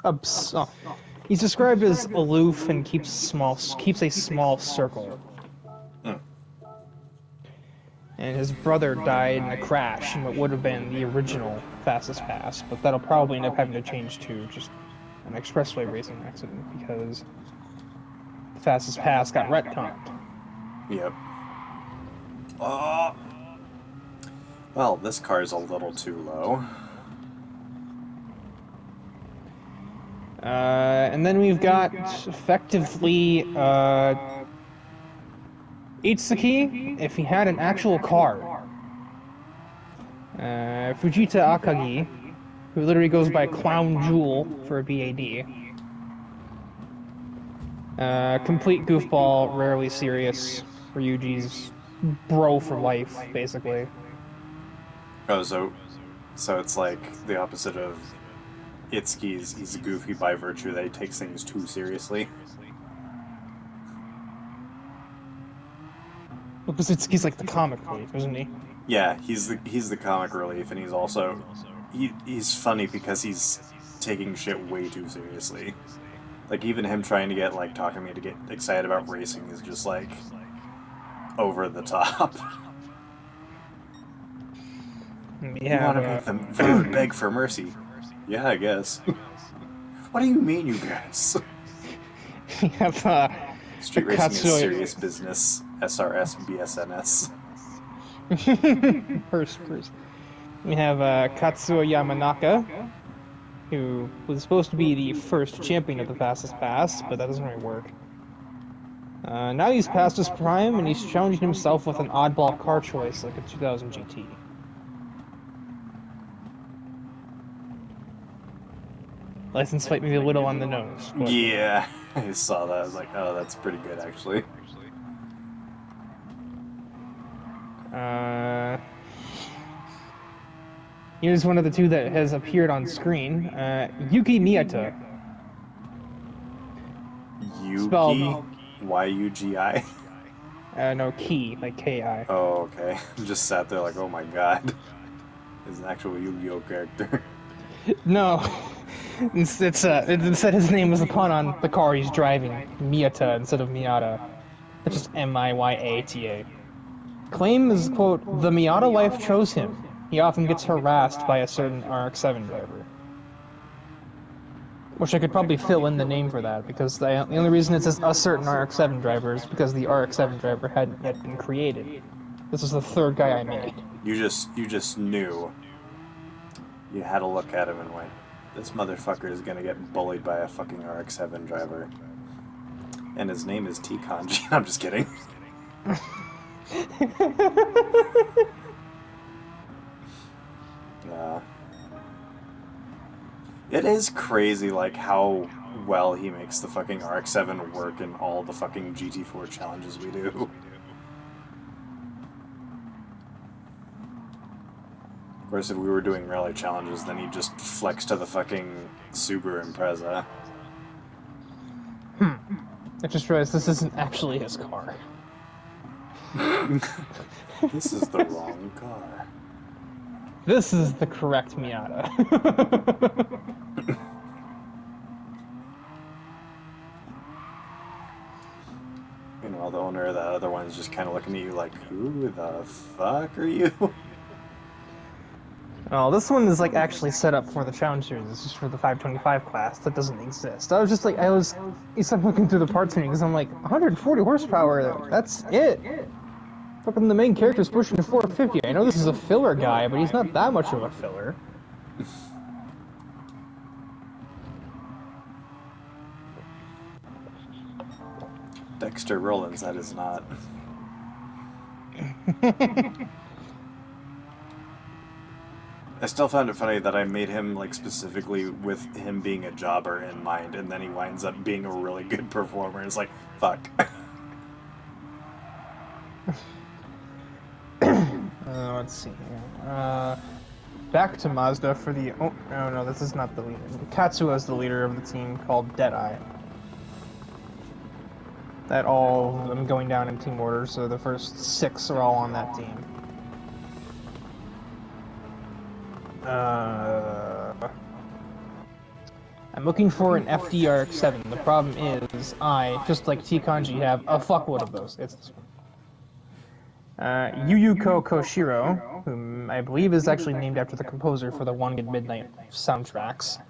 Oh. He's described as aloof and keeps a small circle. Mm. And his brother died in a crash in what would have been the original fastest pass, but that'll probably end up having to change to just an expressway racing accident because the fastest pass got retconned. Yep. Oh. Well, this car's a little too low. And then we've got effectively Itsuki if he had an actual car. Fujita Akagi, who literally goes by Clown Jewel for a BAD. Complete goofball, rarely serious. Ryuji's bro for life, basically. Oh, so it's like the opposite of Itsuki's. He's goofy by virtue that he takes things too seriously. Because Itsuki's like the comic relief, isn't he? Yeah, he's the comic relief, and he's also he's funny because he's taking shit way too seriously. Like even him trying to get like talking me to get excited about racing is just like over the top. We You have, want to make them beg for mercy? Yeah, I guess. What do you mean, you guys? we have, Street racing is Katsuo. serious business. SRS BSNS. First. We have, Katsuo Yamanaka, who was supposed to be the first champion of the fastest pass, but that doesn't really work. Now he's past his prime, and he's challenging himself with an oddball car choice like a 2000 GT. License plate maybe a little on the nose, but Yeah, I saw that. I was like, oh, that's pretty good actually. uh, here's one of the two that has appeared on screen. Yuki Miyata, spelled Yugi, Yugi. no Ki, like Ki. Oh, okay. Just sat there like, oh my god, is an actual Yu-Gi-Oh character. No, instead his name was a pun on the car he's driving, Miyata instead of Miata. It's just Miyata. Claim is, quote, the Miata life chose him. He often gets harassed by a certain RX-7 driver. Which I could probably fill in the name for that, because the only reason it says a certain RX-7 driver is because the RX-7 driver hadn't yet been created. This is the third guy I made. You just knew. You had to look at him and went, this motherfucker is gonna get bullied by a fucking RX-7 driver. And his name is T Kanji. I'm just kidding. Yeah. It is crazy, like, how well he makes the fucking RX-7 work in all the fucking GT4 challenges we do. Of course, if we were doing rally challenges, then he'd just flex to the fucking Subaru Impreza. I just realized this isn't actually his car. This is the wrong car. This is the correct Miata. Meanwhile, the owner of the other one's just kind of looking at you like, who the fuck are you? Oh, this one is like actually set up for the challenge series. This is for the 525 class that doesn't exist. I was just like, you started looking through the parts tuning because I'm like, 140 horsepower, that's it. Fucking the main character's pushing to 450. I know this is a filler guy, but he's not that much of a filler. Dexter Rollins, that is not. I still found it funny that I made him, like, specifically with him being a jobber in mind, and then he winds up being a really good performer. It's like, fuck. Let's see here. Back to Mazda for the... Oh, no, this is not the leader. Katsuo is the leader of the team called Deadeye. That all of them going down in team order, so the first 6 are all on that team. I'm looking for an FDRX7. The problem is, I, just like T-Kanji, have a fuckload of those. It's this one. Yuyuko Koshiro, whom I believe is actually named after the composer for the One Good Midnight soundtracks.